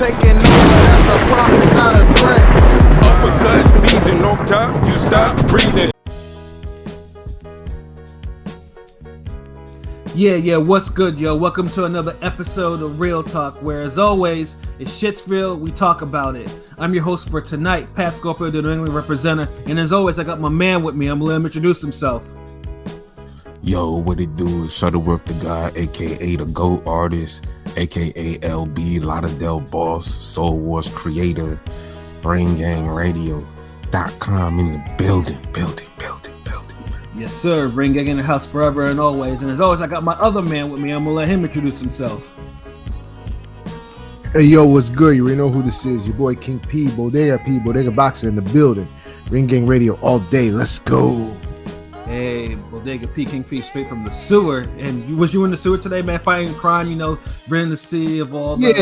taking over, that's a promise, not a threat. Uppercut, season off top, you stop breathing. Yeah, what's good, yo? Welcome to another episode of Real Talk, where as always, if shit's real, we talk about it. I'm your host for tonight, Pat Scorpio, the New England representative, and as always, I got my man with me. I'm gonna let him introduce himself. Yo, what it do is Shutterworth the God, aka the GOAT artist, aka LB, Lauderdale boss, Soul Wars creator, RainGangRadio.com in the building. Yes, sir. Ring Gang in the house forever and always. And as always, I got my other man with me. I'm gonna let him introduce himself. Hey, yo, what's good? You already know who this is. Your boy King P, Bodega Boxer in the building. Ring Gang Radio all day. Let's go. Hey, Bodega P, King P, straight from the sewer. And was you in the sewer today, man? Fighting crime, ridding the city of all the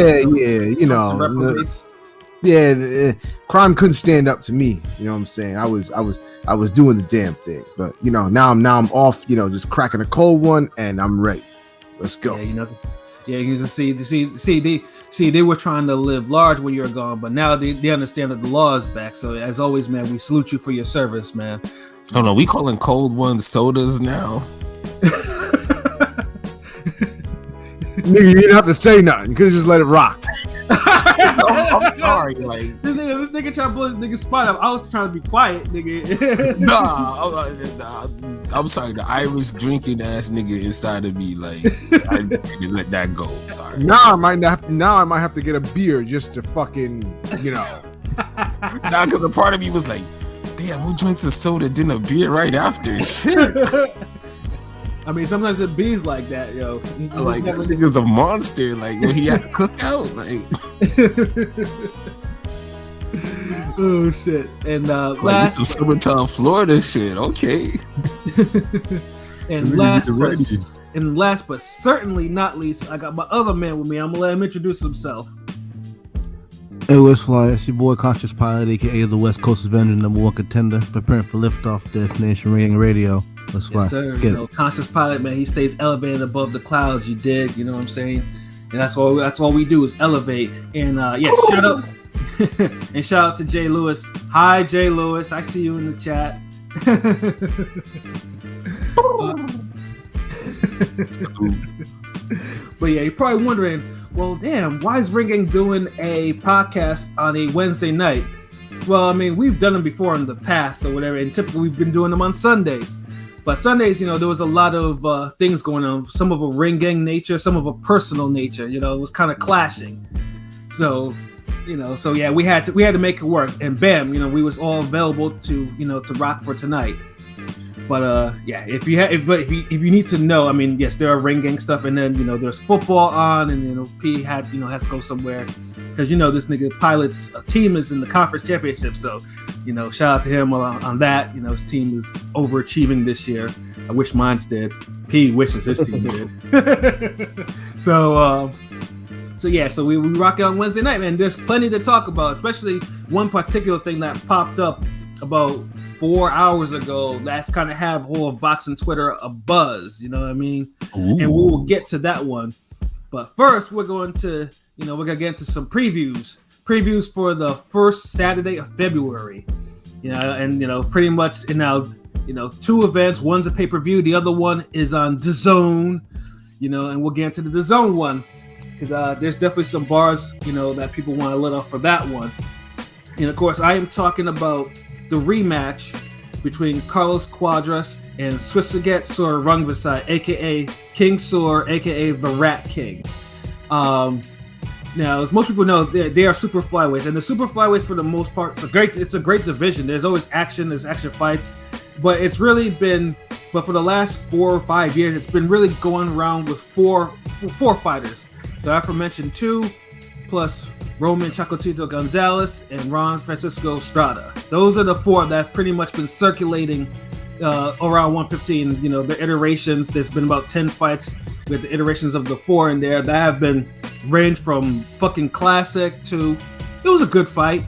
crime couldn't stand up to me. You know what I'm saying? I was doing the damn thing, but now I'm off. Just cracking a cold one, and I'm ready. Let's go. You can see. They were trying to live large when you were gone, but now they understand that the law is back. So as always, man, we salute you for your service, man. Hold on, we calling cold ones sodas now. Nigga, you didn't have to say nothing. You could have just let it rock. I'm sorry, like this nigga trying to blow this nigga spot up. I was trying to be quiet, nigga. Nah, I'm sorry. The Irish drinking ass nigga inside of me, like I just didn't let that go. Sorry. Now I might have to get a beer just to fucking, Nah, because a part of me was like, damn, who drinks a soda then a beer right after? Shit. I mean, sometimes it bees like that, yo. Like, that nigga's a monster. Like, when he had to cook out, like. Oh, shit. And last... some summertime Florida shit, okay. and last but certainly not least, I got my other man with me. I'm gonna let him introduce himself. Hey, what's fly? It's your boy Conscious Pilot, aka the West Coast Avenger, #1 contender, preparing for liftoff destination Ring Radio. Let's fly. Yes, sir. Conscious Pilot, man, he stays elevated above the clouds. You dig? You know what I'm saying? And that's all we do is elevate. And shout out and shout out to Jay Lewis. Hi, Jay Lewis. I see you in the chat. But yeah, you're probably wondering, well, damn, why is Ring Gang doing a podcast on a Wednesday night? Well, I mean, we've done them before in the past or whatever, and typically we've been doing them on Sundays. But Sundays, there was a lot of things going on, some of a Ring Gang nature, some of a personal nature, it was kind of clashing. So, we had to make it work, and bam, we was all available to rock for tonight. But if you need to know, I mean, yes, there are Ring Gang stuff, and then there's football on, and P has to go somewhere because this nigga Pilot's team is in the conference championship, so shout out to him on that. His team is overachieving this year. I wish mine's did. P wishes his team did. So we rock it on Wednesday night, man. There's plenty to talk about, especially one particular thing that popped up about 4 hours ago. That's kind of have whole boxing Twitter a buzz, you know what I mean? Ooh. And we will get to that one. But first, we're going to get into some previews for the first Saturday of February. Pretty much now, 2 events. One's a pay-per-view. The other one is on DAZN, and we'll get into the DAZN one because there's definitely some bars, that people want to let off for that one. And of course, I am talking about the rematch between Carlos Cuadras and Srisaket Sor Rungvisai, aka King Sor, aka the Rat King. Now, as most people know, they are super flyweights, and the super flyweights, for the most part, it's a great division. There's always action, there's action fights, but it's really been, but for the last 4 or 5 years, it's been really going around with four fighters. The aforementioned 2, plus Roman Chocotito Gonzalez and Ron Francisco Estrada. Those are the 4 that have pretty much been circulating around 115. The iterations, there's been about 10 fights with the iterations of the 4 in there that have been ranged from fucking classic to it was a good fight,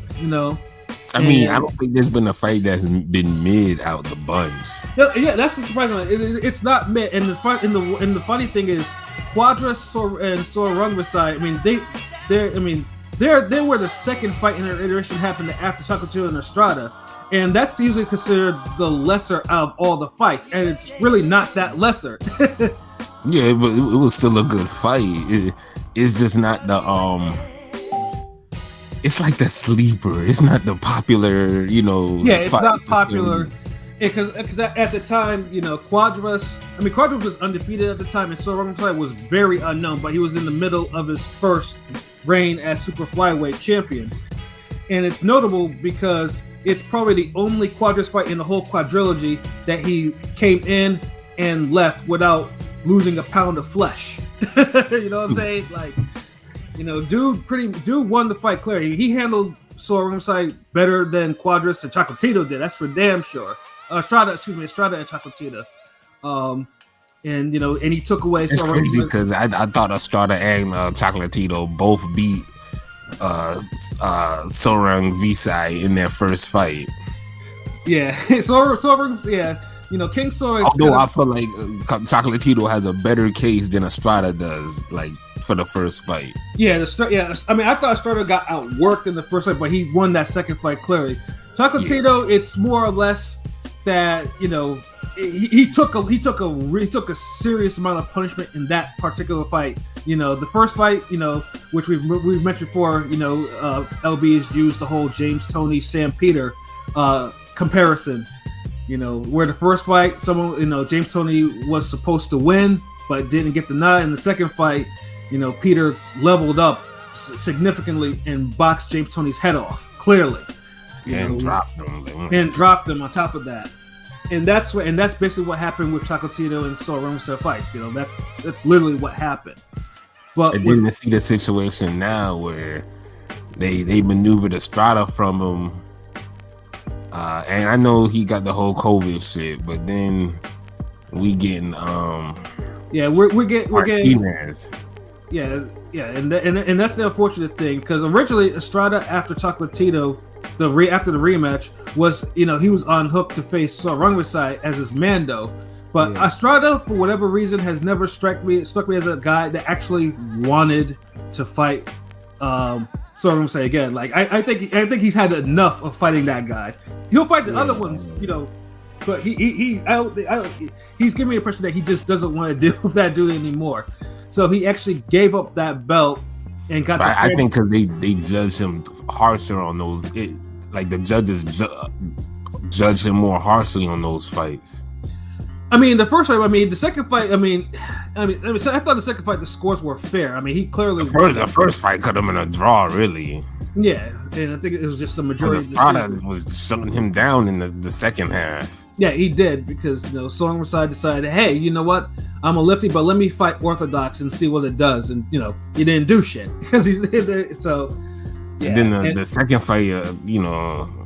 I mean, I don't think there's been a fight that's been mid out the bunch. Yeah, that's the surprising one. It's not mid, and the funny thing is, Cuadras and Sor Rungvisai. I mean, They were the second fight in their iteration happened after Chocolatito and Estrada, and that's usually considered the lesser out of all the fights, and it's really not that lesser. Yeah, but it was still a good fight. It's just not the It's like the sleeper. It's not the popular, Yeah, it's not popular. Because at the time, Cuadras was undefeated at the time, and Sor Rungvisai was very unknown, but he was in the middle of his first reign as super flyweight champion. And it's notable because it's probably the only Cuadras fight in the whole quadrilogy that he came in and left without losing a pound of flesh. You know what I'm saying? Like, dude won the fight clearly. He handled Sor Rungvisai better than Cuadras and Chocolatito did. That's for damn sure. Estrada and Chocolatito. And he took away. It's crazy because I thought Estrada and Chocolatito both beat Sor Rungvisai in their first fight. Yeah, Sor yeah. King Sor. Although I feel like Chocolatito has a better case than Estrada does, like for the first fight. Yeah, I mean, I thought Estrada got outworked in the first fight, but he won that second fight clearly. Chocolatito, it's more or less that he took a serious amount of punishment in that particular fight. The first fight, which we've mentioned before, LB has used the whole James Toney Sam Peter comparison. Where the first fight, James Toney was supposed to win but didn't get the nod. In the second fight, Peter leveled up significantly and boxed James Toney's head off clearly. And dropped him on top of that, and that's basically what happened with Chocolatito and Sor Rungvisai fights. That's literally what happened. But and then to see the situation now where they maneuvered Estrada from him, and I know he got the whole COVID shit, but then we getting we're getting Martinez. Yeah, and that's the unfortunate thing because originally Estrada after Chocolatito. After the rematch was, he was on hook to face Sor Rungvisai as his Mando, but Estrada for whatever reason has never struck me as a guy that actually wanted to fight Sor Rungvisai again. Like I think he's had enough of fighting that guy. He'll fight the other ones, but he's giving me the impression that he just doesn't want to deal with that dude anymore. So he actually gave up that belt. And got I think because they judge him harsher on those, like the judges judge him more harshly on those fights. I mean, the first fight. I mean, the second fight. I thought the second fight the scores were fair. I mean, he clearly the first fight could have been a draw, really. Yeah, and I think it was just the majority. Estrada was shutting him down in the second half. Yeah, he did because Sor Rungvisai decided, hey, you know what? I'm a lefty, but let me fight orthodox and see what it does. And he didn't do shit because he's so. Yeah. And then the second fight,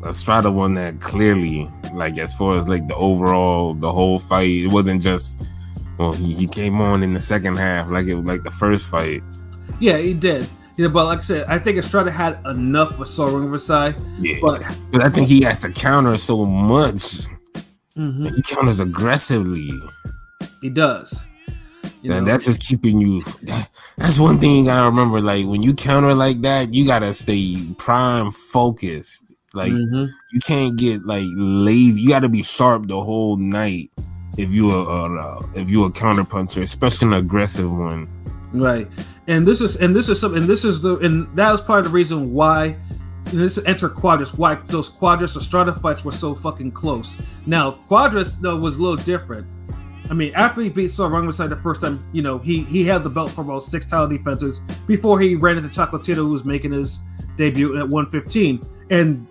Estrada won that clearly. Like as far as like the whole fight, it wasn't just he came on in the second half like the first fight. Yeah, he did. But like I said, I think Estrada had enough with Sor Rungvisai. Yeah, but I think he has to counter so much. Mm-hmm. He counters aggressively. He does. And that's just keeping you. That's one thing you gotta remember. Like when you counter like that, you gotta stay prime focused. Like you can't get like lazy. You gotta be sharp the whole night if you a counter puncher, especially an aggressive one. Right. And that was part of the reason why. This enter Cuadras. Why those Cuadras Estrada fights were so fucking close. Now Cuadras though was a little different. I mean, after he beat Sor Rungvisai the first time, he had the belt for about 6 title defenses before he ran into Chocolatito, who was making his debut at 115. And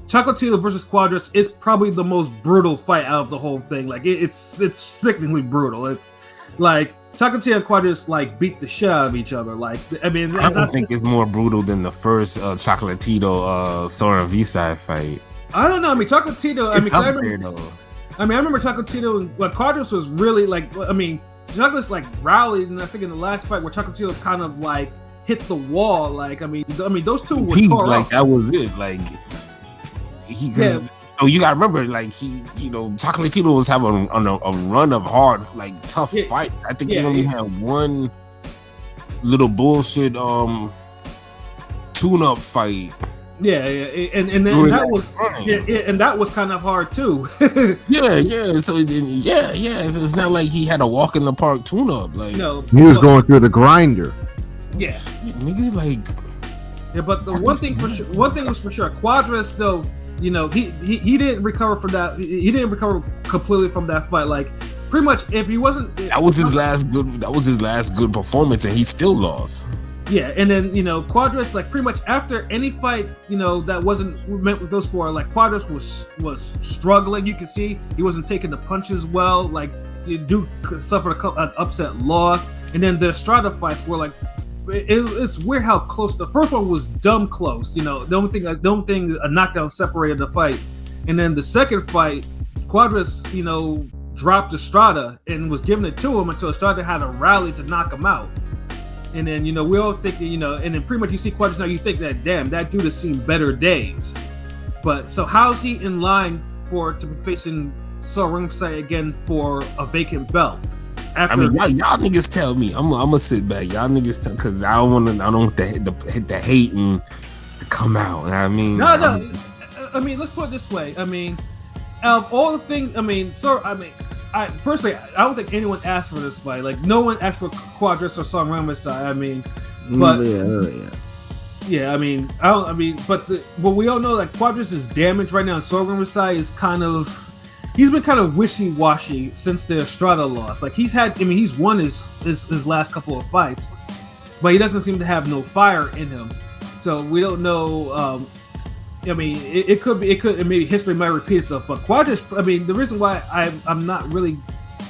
Chocolatito versus Cuadras is probably the most brutal fight out of the whole thing. Like it's sickeningly brutal. It's like Chocolatito and Cuadras like beat the shit out of each other. Like I don't think it's more brutal than the first Chocolatito Sor Rungvisai fight. I don't know. I mean, Chocolatito. I remember Chocolatito and Cuadras was really Chocolatito like rallied, and I think in the last fight where Chocolatito kind of like hit the wall. Like I mean those two were tore like up. That was it. Like you gotta remember, like Chocolatito was having a run of hard, like tough fight. I think he only had one little bullshit tune-up fight. Yeah, and then that was kind of hard too. yeah. So So it's not like he had a walk in the park tune-up. Like he was going through the grinder. Yeah, nigga, like. Yeah, but the one thing was for sure. Cuadras, though, you know, he didn't recover from that. He didn't recover completely from that fight. Like, pretty much, if he wasn't, that was his last good performance, and he still lost. Yeah, and then, you know, Cuadras, like, pretty much after any fight, you know, that wasn't meant with those four, like, Cuadras was struggling. You could see he wasn't taking the punches well. Like, the dude suffered an upset loss, and then the Estrada fights were like. It's weird how close the first one was. Dumb close, you know. The only thing a knockdown separated the fight, and then the second fight, Cuadras, you know, dropped Estrada and was giving it to him until Estrada had a rally to knock him out. And then, you know, we all think that, you know, and then pretty much you see Cuadras now, you think that damn, that dude has seen better days. But so how's he in line to be facing Sor Rungvisai again for a vacant belt? After, I mean, y'all niggas tell me. I'm gonna sit back. Y'all niggas tell, because I don't want the hating to come out. I mean, no. I mean, let's put it this way. I mean, out of all the things, I mean, I personally, I don't think anyone asked for this fight. Like, no one asked for Cuadras or Sor Rungvisai. I mean, but yeah. I mean, but we all know that Cuadras is damaged right now. And Sor Rungvisai is he's been kind of wishy-washy since the Estrada loss. Like, he's won his last couple of fights, but he doesn't seem to have no fire in him. So we don't know. I mean, it could maybe history might repeat itself. But Cuadras, I mean, the reason why I'm not really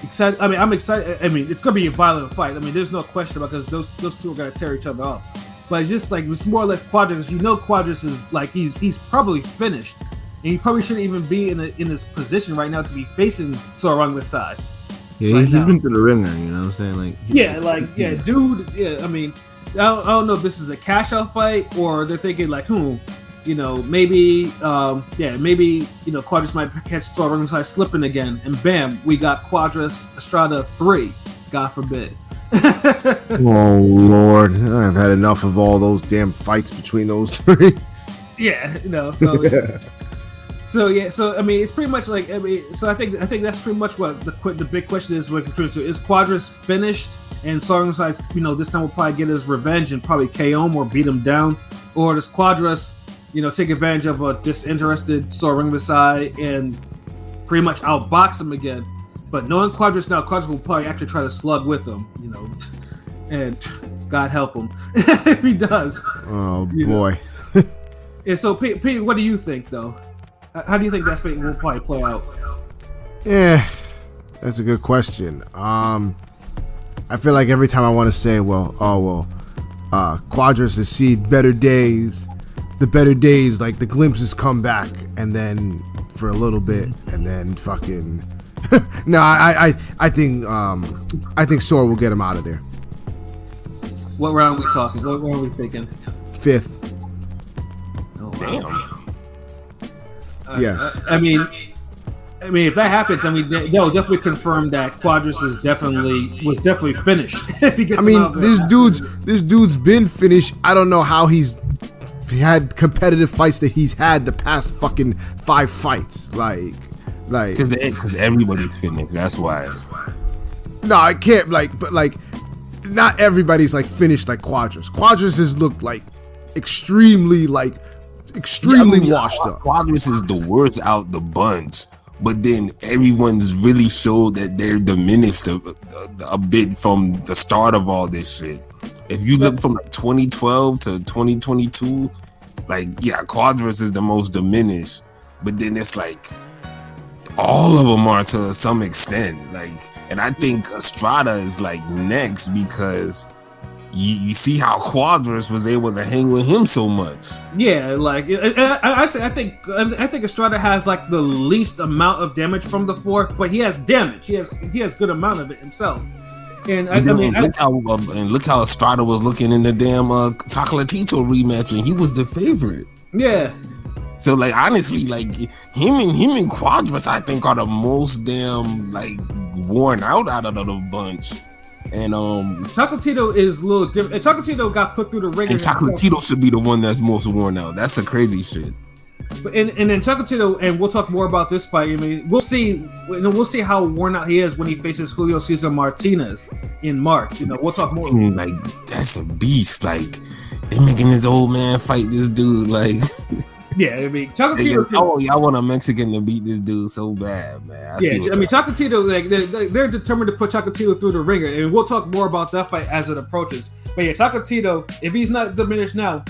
excited. I mean, I'm excited. I mean, it's gonna be a violent fight. I mean, there's no question about it, because those two are gonna tear each other up. But it's just like, it's more or less Cuadras. You know, Cuadras is like he's probably finished. And he probably shouldn't even be in this position right now to be facing Sor Rungvisai. Yeah, right he's been through the ringer, you know what I'm saying? Like, dude. Yeah, I mean, I don't know if this is a cash out fight or they're thinking like, you know, maybe, maybe, you know, Cuadras might catch Sor Rungvisai slipping again, and bam, we got Cuadras Estrada 3. God forbid. Oh Lord, I've had enough of all those damn fights between those three. Yeah, you know, so. Yeah. So I mean, it's pretty much like, I mean, so I think that's pretty much what the big question is with between two. Is Cuadras finished, and Sor Rungvisai, you know, this time will probably get his revenge and probably KO him or beat him down, or does Cuadras, you know, take advantage of a disinterested Sor Rungvisai and pretty much outbox him again? But knowing Cuadras now, Cuadras will probably actually try to slug with him, you know, and God help him if he does. Oh boy. And so, Pete, what do you think though? How do you think that fate will probably play out? Yeah, that's a good question. I feel like every time I want to say, Cuadras has seen better days. The better days, like the glimpses come back, and then for a little bit, and then fucking. No, I think Sor will get him out of there. What round are we talking? What round are we thinking? 5th. Oh, damn. Yes. I mean, if that happens, I mean, they'll definitely confirm that Cuadras was definitely finished. If he gets this dude's been finished. I don't know how he had competitive fights that he's had the past fucking 5 fights. Like, because everybody's finished. That's why. No, I can't. But not everybody's like finished like Cuadras. Cuadras has looked like extremely washed up. Cuadras is the worst out the bunch, but then everyone's really showed that they're diminished a bit from the start of all this shit. If you look from 2012 to 2022, Cuadras is the most diminished, but then it's like all of them are to some extent. And I think Estrada is next because you see how Cuadras was able to hang with him so much. Yeah, I think Estrada has the least amount of damage from the 4, but he has damage. He has good amount of it himself. And look how Estrada was looking in the damn Chocolatito rematch, and he was the favorite. Yeah. So honestly, him and Cuadras, I think, are the most damn worn out of the bunch. And Chocolatito is a little different. Chocolatito got put through the ringer. And Chocolatito should be the one that's most worn out. That's the crazy shit. But and then Chocolatito, and we'll talk more about this fight. I mean, we'll see how worn out he is when he faces Julio Cesar Martinez in March. We'll talk more. Like, that's a beast. Like, they making this old man fight this dude. Like, yeah, I mean, Chocolatito. Y'all want a Mexican to beat this dude so bad, man. Chocolatito, like they're determined to put Chocolatito through the ringer, and we'll talk more about that fight as it approaches. But yeah, Chocolatito, if he's not diminished now,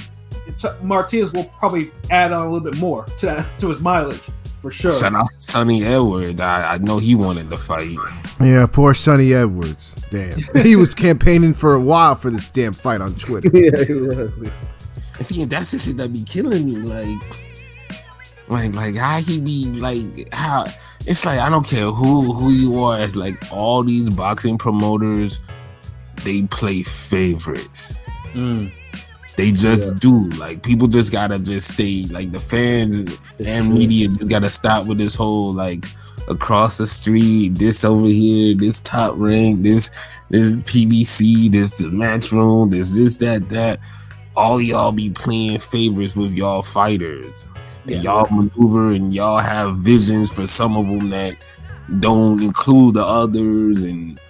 Martinez will probably add on a little bit more to his mileage for sure. Shout out Sonny Edwards. I know he wanted the fight. Yeah, poor Sonny Edwards. Damn, he was campaigning for a while for this damn fight on Twitter. Yeah, he was. And see, that's the shit that be killing me. Like how he be like how it's like I don't care who you are. It's like all these boxing promoters, they play favorites. They just do. Like, people just gotta just stay, like, the fans and media just gotta stop with this whole, like, across the street, this over here, this top rank, this PBC, this match room, this that. All y'all be playing favorites with y'all fighters. And y'all maneuver and y'all have visions for some of them that don't include the others, and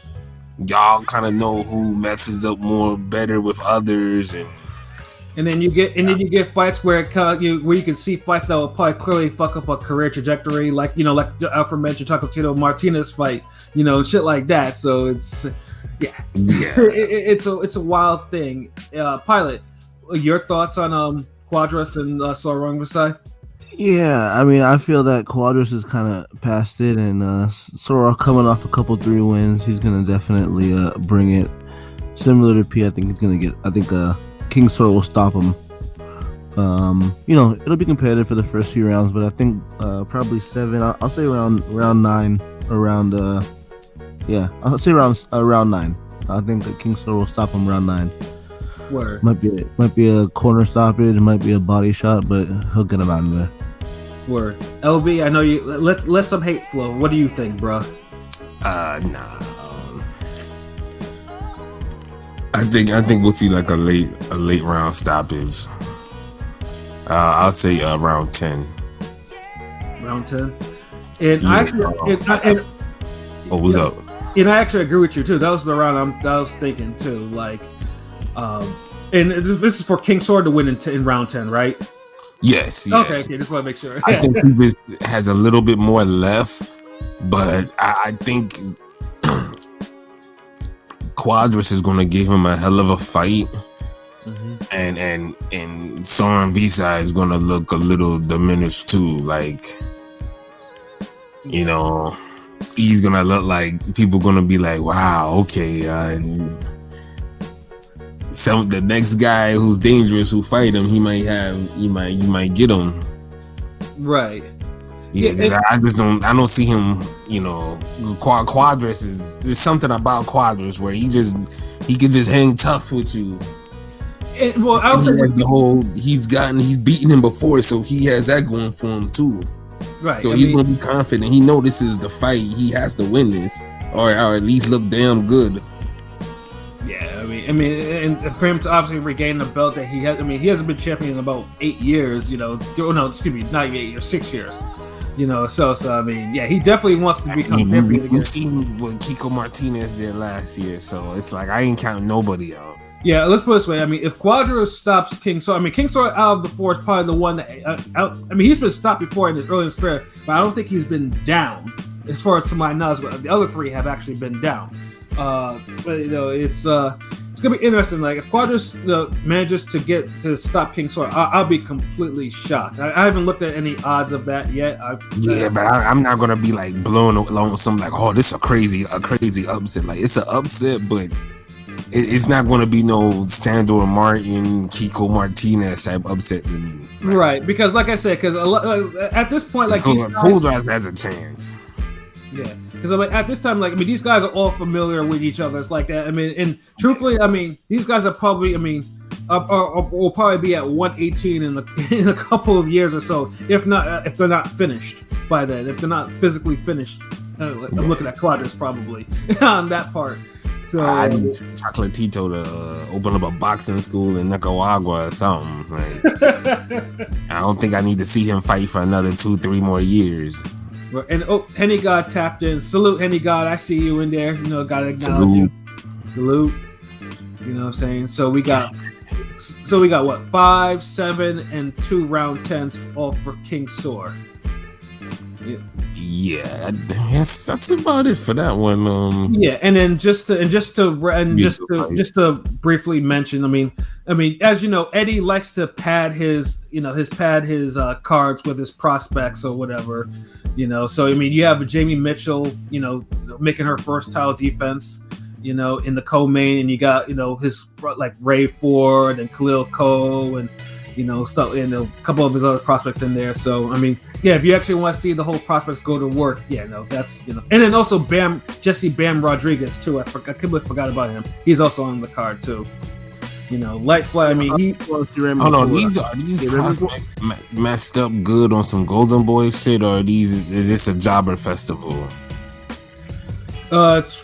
y'all kind of know who matches up more better with others, and then you get fights where where you can see fights that will probably clearly fuck up a career trajectory, like the aforementioned Chocolatito Martinez fight, shit like that. So it's it's a wild thing. Pilot, your thoughts on Cuadras and Sor Rungvisai? Yeah, I mean, I feel that Cuadras is kind of past it, and Sor coming off a couple 3 wins, he's gonna definitely bring it. Similar to P, I think he's gonna get. I think King Sor will stop him. It'll be competitive for the first few rounds, but I think probably 7. I'll say around 9. I'll say around 9. I think that King Sor will stop him around 9. Word. Might be a corner stoppage, it might be a body shot, but he'll get him out of there. Word. LB, I know you. Let some hate flow. What do you think, bro? Nah. I think we'll see like a late round stoppage. I'll say round 10. Round 10. And what's up? And I actually agree with you too. That was the round I was thinking too. Like, and this is for King Sor to win in round 10, right? Yes. Okay. Just want to make sure. I think he just has a little bit more left, but I think Cuadras is going to give him a hell of a fight, and Sor Rungvisai is going to look a little diminished too. Like, he's going to look like people going to be like, wow, okay. The next guy who's dangerous who fight him, you might get him. Right. Yeah, I don't see him. Cuadras there's something about Cuadras where he can just hang tough with you. I also he's beaten him before, so he has that going for him too. Right. So he's gonna be confident. He know this is the fight. He has to win this, or at least look damn good. Yeah, I mean, and for him to obviously regain the belt that he has. I mean, he hasn't been champion in about 8 years. No, excuse me, not 8 years, 6 years. So I mean, yeah, he definitely wants to become champion again. We've seen what Kiko Martinez did last year, so it's like I ain't counting nobody out. Yeah, let's put it this way. I mean, if Cuadras stops King Sor, King Sor out of the 4 is probably the one that he's been stopped before in his career, but I don't think he's been down as far as to my knowledge. But the other 3 have actually been down. But it's gonna be interesting. Like, if Cuadras manages to stop King Sor, I'll be completely shocked. I haven't looked at any odds of that yet. But I'm not gonna be like blown along with something like, oh, this is a crazy upset. Like, it's an upset, but it's not gonna be no Sandor Martin, Kiko Martinez type upset to me. Right, because like I said, because at this point, like, Cuadras has a chance. Yeah, because at this time, these guys are all familiar with each other. It's like that. I mean, and truthfully, these guys are probably, will probably be at 118 in a couple of years or so, if they're not finished by then, if they're not physically finished. I'm looking at Cuadras probably on that part. So I need Chocolatito to open up a boxing school in Nicaragua or something. Like, I don't think I need to see him fight for another 2-3 more years. and Henny God tapped in. Salute, Henny God. I see you in there. You know, gotta acknowledge you. Salute. You know what I'm saying? So we got what, 5, 7, and 2 round 10s all for King Sor. Yeah, that's about it for that one. Yeah, and then just to briefly mention, I mean, as you know, Eddie likes to pad his cards with his prospects or whatever, you know. So I mean, you have Jamie Mitchell, you know, making her first title defense, you know, in the co-main, and you got, you know, his like Ray Ford and Khalil Coe and, you know, stuff, and a couple of his other prospects in there. So I mean, yeah, if you actually want to see the whole prospects go to work, yeah, no, that's, you know, and then also Jesse Bam Rodriguez too. I completely forgot about him. He's also on the card too. You know, light fly. I mean, hold on, these prospects matched up good on some Golden Boy shit, or is this a jobber festival? It's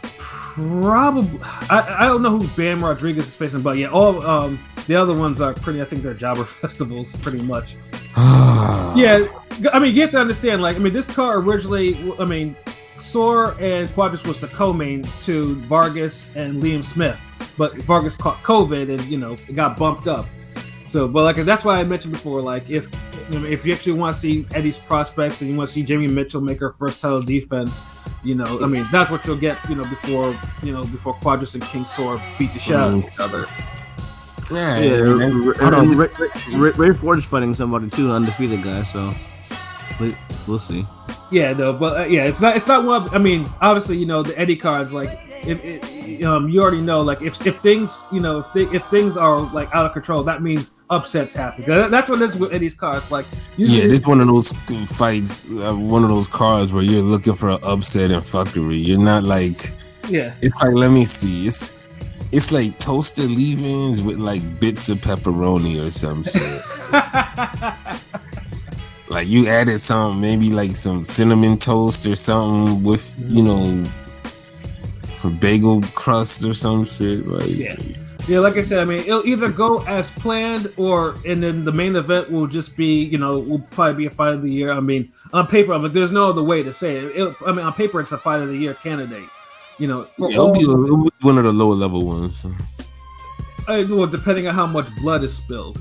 probably, I don't know who Bam Rodriguez is facing, but yeah, all the other ones are pretty. I think they're jobber festivals, pretty much. Yeah, I mean, you have to understand. Like, I mean, this car originally, I mean, Sor and Cuadras was the co-main to Vargas and Liam Smith, but Vargas caught COVID and, you know, it got bumped up. So, but like, that's why I mentioned before. Like, if you actually want to see Eddie's prospects and you want to see Jamie Mitchell make her first title defense, you know, I mean, that's what you'll get. You know, before Cuadras and King Sor beat the shit out of each other. Yeah, Ray Ford is fighting somebody too, an undefeated guy. So we'll see. Yeah, no, but yeah, it's not one. I mean, obviously, you know, the Eddie cards, like, you already know, like, if things, you know, if things are like out of control, that means upsets happen. That's what it is with Eddie's cards. Like, yeah, this one of those fights, one of those cards where you're looking for an upset and fuckery. You're not like, yeah, it's like, let me see, it's like toasted leave-ins with like bits of pepperoni or some shit. Like, you added some, maybe like some cinnamon toast or something with, you know, some bagel crust or some shit. Like, yeah, like I said, I mean, it'll either go as planned, and then the main event will just be, you know, will probably be a fight of the year. I mean, on paper, I mean, there's no other way to say it. I mean, on paper, it's a fight of the year candidate. You know, it'll be one of the lower level ones. Well, depending on how much blood is spilled.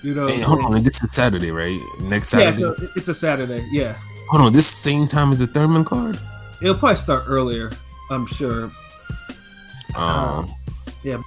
You know, hey, hold on, this is Saturday, right? Next Saturday. Yeah, it's a Saturday. Yeah. Hold on, this same time as the Thurman card? It'll probably start earlier, I'm sure. Oh. Yeah.